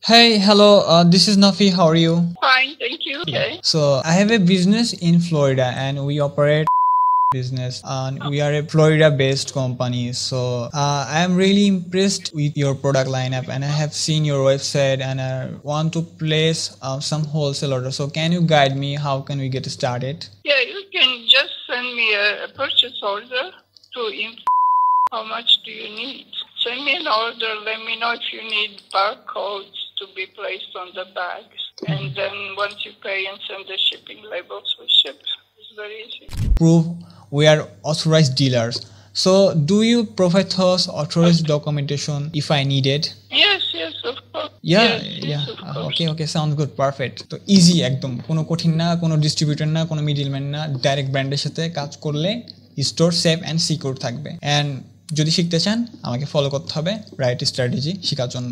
Hey, hello. This is Nafi. How are you? Fine, thank you. Okay. So I have a business in Florida, and we operate business, and we are a Florida-based company. So I am really impressed with your product lineup, and I have seen your website, and I want to place some wholesale orders. So can you guide me? How can we get started? Yeah, you can just send me a purchase order to info. How much do you need? Send me an order. Let me know if you need barcodes to be placed on the bags. And then once you pay and send the shipping labels, we ship. It's very easy. Prove we are authorized dealers. So do you provide us authorized documentation if I need it? Yes, of course. Yeah, Yes, of course. okay, sounds good, perfect. তো easy একদম, কোনো কঠিন না, কোনো distributor না, কোনো middleman না, direct ব্র্যান্ডের সাথে কাজ করলে স্টোর সেফ এন্ড সিকিউর থাকবে। এন্ড যদি শিখতে চান আমাকে ফলো করতে হবে রাইট স্ট্র্যাটেজি শেখার জন্য।